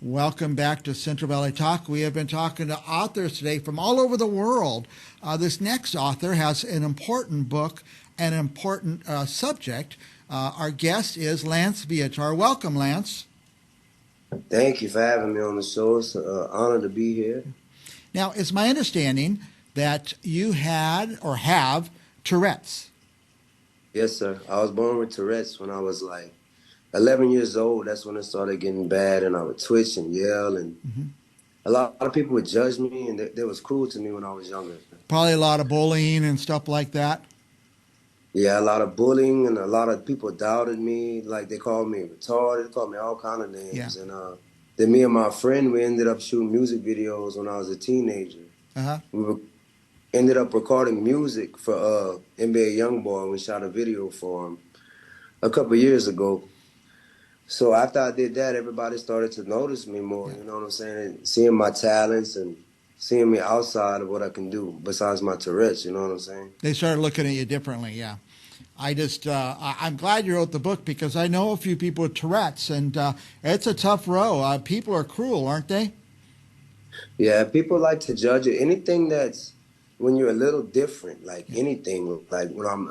Welcome back to Central Valley Talk. We have been talking to authors today from all over the world. This next author has an important book, an important subject. Our guest is Lance Viator. Welcome, Lance. Thank you for having me on the show. It's an honor to be here. Now, it's my understanding that you had or have Tourette's. Yes, sir. I was born with Tourette's when I was like 11 years old. That's when it started getting bad, and I would twitch and yell, and a lot of people would judge me, and they was cruel to me when I was younger. Probably a lot of bullying and stuff like that. Yeah, a lot of bullying, and a lot of people doubted me. Like, they called me retarded, they called me all kind of names. Yeah. And then me and my friend, we ended up shooting music videos when I was a teenager. Uh-huh. Ended up recording music for NBA Youngboy. We shot a video for him a couple years ago. So after I did that, everybody started to notice me more, you know what I'm saying? Seeing my talents and seeing me outside of what I can do besides my Tourette's, you know what I'm saying? They started looking at you differently, yeah. I'm glad you wrote the book because I know a few people with Tourette's, and it's a tough row. People are cruel, aren't they? Yeah, people like to judge it. Anything that's when you're a little different, like anything, like when I'm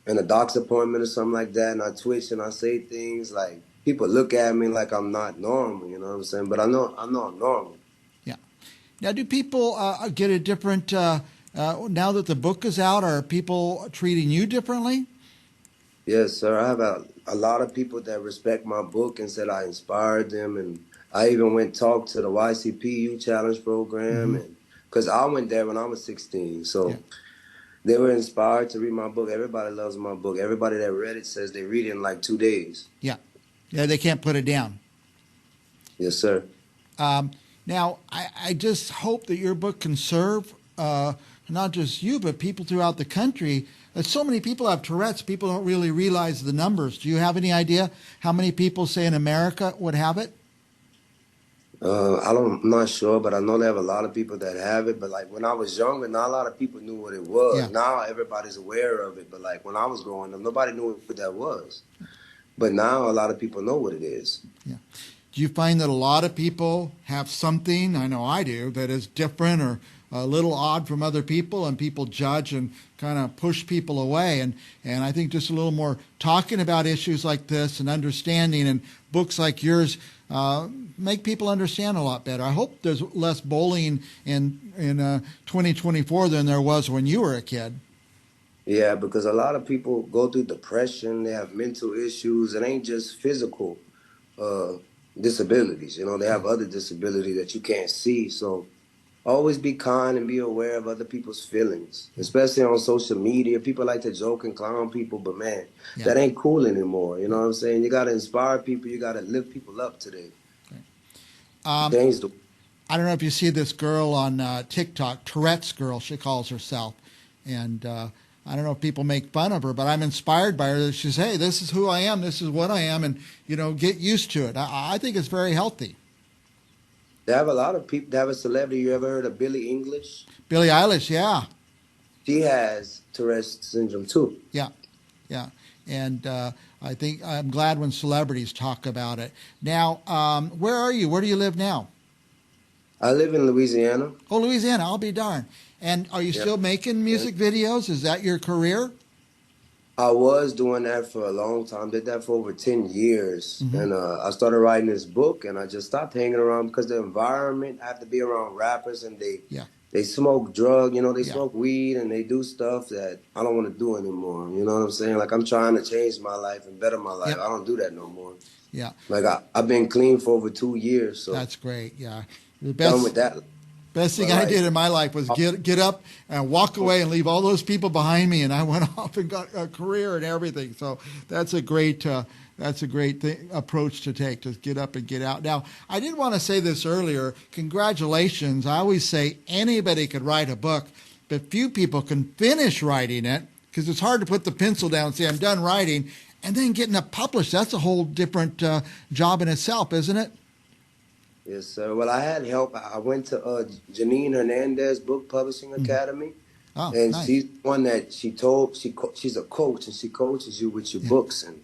in a doc's appointment or something like that, and I twitch and I say things, like people look at me like I'm not normal, you know what I'm saying? But I know I'm normal. Yeah. Now, do people get a different, now that the book is out, are people treating you differently? Yes, sir. I have a lot of people that respect my book and said I inspired them, and I even went talk to the YCP Challenge program, and because I went there when I was 16, so they were inspired to read my book. Everybody loves my book. Everybody that read it says they read it in like 2 days. Yeah, they can't put it down. Yes, sir. Now, I just hope that your book can serve not just you, but people throughout the country. So many people have Tourette's, people don't really realize the numbers. Do you have any idea how many people, say, in America would have it? I'm not sure, but I know they have a lot of people that have it. But like when I was younger, not a lot of people knew what it was. Yeah. Now everybody's aware of it. But like when I was growing up, nobody knew what that was. But now a lot of people know what it is. Yeah. Do you find that a lot of people have something, I know I do, that is different or a little odd from other people, and people judge and kind of push people away? And I think just a little more talking about issues like this and understanding, and books like yours make people understand a lot better. I hope there's less bullying in 2024 than there was when you were a kid. Yeah, because a lot of people go through depression. They have mental issues. It ain't just physical disabilities. You know, they have other disabilities that you can't see. So always be kind and be aware of other people's feelings, especially on social media. People like to joke and clown people, but man, that ain't cool anymore. You know what I'm saying? You got to inspire people. You got to lift people up today. Change the. I don't know if you see this girl on TikTok, Tourette's girl, she calls herself. And I don't know if people make fun of her, but I'm inspired by her. She says, hey, this is who I am. This is what I am. And, you know, get used to it. I think it's very healthy. They have a lot of people. They have a celebrity. You ever heard of Billie English? Billie Eilish, yeah. She has Tourette's Syndrome, too. Yeah, yeah. And I think I'm glad when celebrities talk about it. Now, where are you? Where do you live now? I live in Louisiana. Oh, Louisiana. I'll be darned. And are you still making music videos? Is that your career? I was doing that for a long time. Did that for over 10 years. And I started writing this book, and I just stopped hanging around because the environment, I have to be around rappers, and they smoke drug, you know, they smoke weed, and they do stuff that I don't want to do anymore. You know what I'm saying? Like, I'm trying to change my life and better my life. I don't do that no more. Yeah. Like, I've been clean for over 2 years. So that's great, yeah. Done with that. Best thing I did in my life was get up and walk away and leave all those people behind me, and I went off and got a career and everything. So that's a great approach to take, to get up and get out. Now, I did want to say this earlier. Congratulations. I always say anybody could write a book, but few people can finish writing it because it's hard to put the pencil down and say, I'm done writing, and then getting it published. That's a whole different job in itself, isn't it? Yes, sir. Well, I had help. I went to Janine Hernandez Book Publishing Academy, and nice. she's one that she's a coach, and she coaches you with your books. And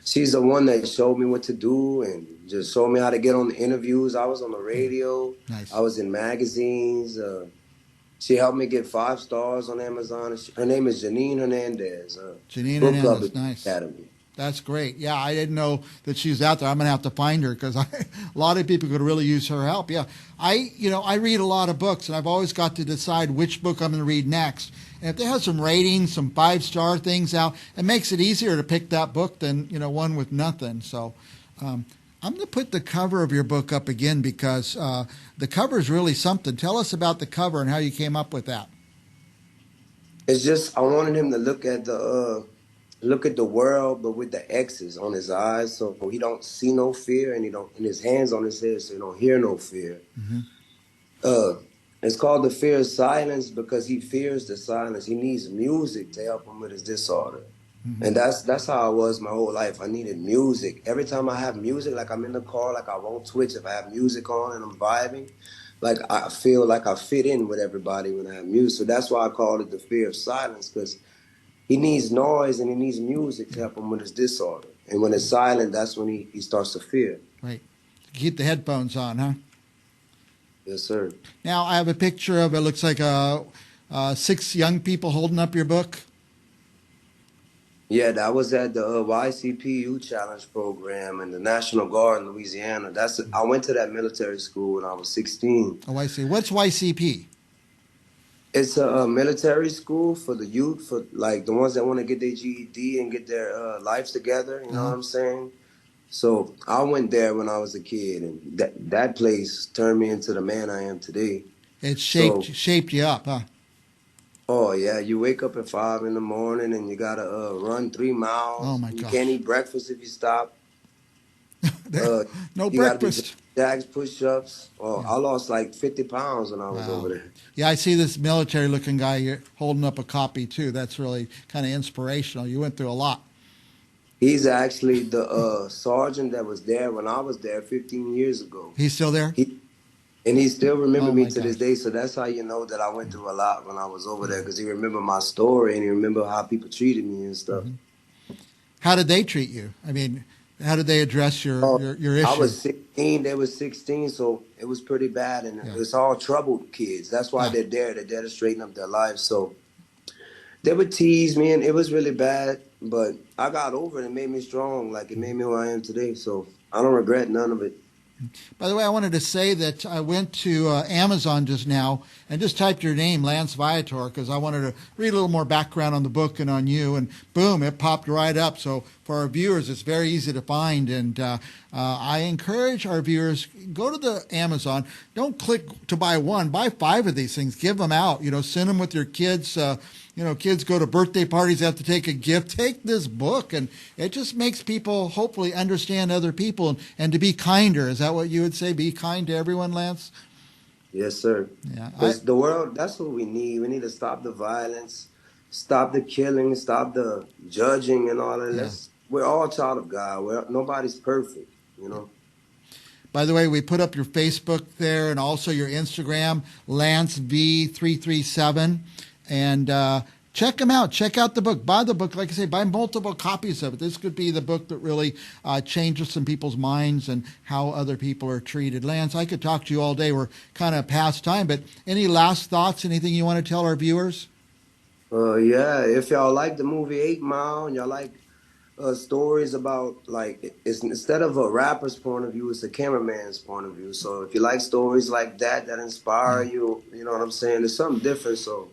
she's the one that showed me what to do and just showed me how to get on the interviews. I was on the radio. I Nice. was in magazines. She helped me get 5 stars on Amazon. Her name is Janine Hernandez. Janine Book Club Hernandez, nice. Academy. That's great. Yeah, I didn't know that she's out there. I'm gonna have to find her because a lot of people could really use her help. Yeah, I read a lot of books, and I've always got to decide which book I'm going to read next. And if they have some ratings, some 5-star things out, it makes it easier to pick that book than one with nothing. So I'm going to put the cover of your book up again because the cover is really something. Tell us about the cover and how you came up with that. It's just I wanted him to look at the world, but with the X's on his eyes, so he don't see no fear, and and his hands on his head, so he don't hear no fear. Mm-hmm. It's called the fear of silence because he fears the silence. He needs music to help him with his disorder. Mm-hmm. And that's how I was my whole life. I needed music. Every time I have music, like I'm in the car, like I won't twitch. If I have music on and I'm vibing, like I feel like I fit in with everybody when I have music. So that's why I called it the fear of silence, because he needs noise and he needs music to help him with his disorder. And when it's silent, that's when he starts to fear. Right. Keep the headphones on, huh? Yes, sir. Now, I have a picture of, it looks like 6 young people holding up your book. Yeah, that was at the YCPU Challenge program in the National Guard in Louisiana. I went to that military school when I was 16. Oh, I see. What's YCP? It's a military school for the youth, for like the ones that want to get their GED and get their lives together. You know what I'm saying? So I went there when I was a kid, and that place turned me into the man I am today. It shaped you up, huh? Oh yeah, you wake up at 5 in the morning and you gotta run 3 miles. Oh my You gosh. can't eat breakfast if you stop. No You breakfast. gotta do jacks, push-ups. Oh, yeah. I lost like 50 pounds when I was over there. Yeah, I see this military-looking guy here holding up a copy too. That's really kind of inspirational. You went through a lot. He's actually the sergeant that was there when I was there 15 years ago. He's still there? And he still remember me to gosh. this day. So that's how you know that I went through a lot when I was over there, because he remembered my story and he remembered how people treated me and stuff. Mm-hmm. How did they treat you? I mean, how did they address your issue? I was 16, they were 16, so it was pretty bad. And it's all troubled kids. That's why they're there. They're there to straighten up their lives. So they would tease me, and it was really bad. But I got over it. It made me strong. Like, it made me who I am today. So I don't regret none of it. By the way, I wanted to say that I went to Amazon just now and just typed your name, Lance Viator, because I wanted to read a little more background on the book and on you, and boom, it popped right up. So for our viewers, it's very easy to find, and I encourage our viewers, go to the Amazon. Don't click to buy one. Buy 5 of these things. Give them out. Send them with your kids. Kids go to birthday parties, have to take a gift. Take this book, and it just makes people hopefully understand other people and to be kinder. Is that what you would say? Be kind to everyone, Lance? Yes, sir. Yeah. The world, that's what we need. We need to stop the violence, stop the killing, stop the judging and all that. Yeah. We're all child of God. Nobody's perfect, By the way, we put up your Facebook there and also your Instagram, Lance V337. And check them out. Check out the book. Buy the book. Like I say, buy multiple copies of it. This could be the book that really changes some people's minds and how other people are treated. Lance, I could talk to you all day. We're kind of past time, but any last thoughts, anything you want to tell our viewers? Yeah, if y'all like the movie 8 Mile and y'all like stories about, like, it's instead of a rapper's point of view, it's a cameraman's point of view. So if you like stories like that inspire you, you know what I'm saying? There's something different, so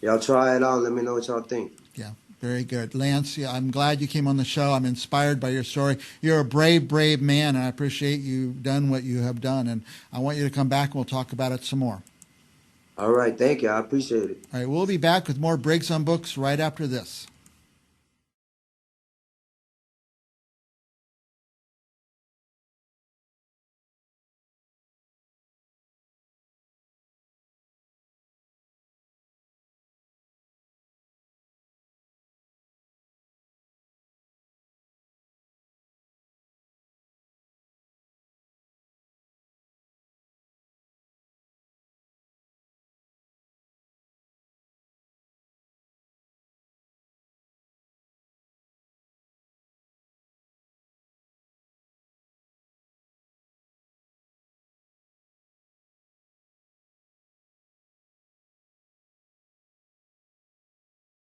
y'all try it out and let me know what y'all think. Yeah, very good. Lance, I'm glad you came on the show. I'm inspired by your story. You're a brave, brave man, and I appreciate you done what you have done. And I want you to come back and we'll talk about it some more. All right, thank you. I appreciate it. All right, we'll be back with more Briggs on Books right after this.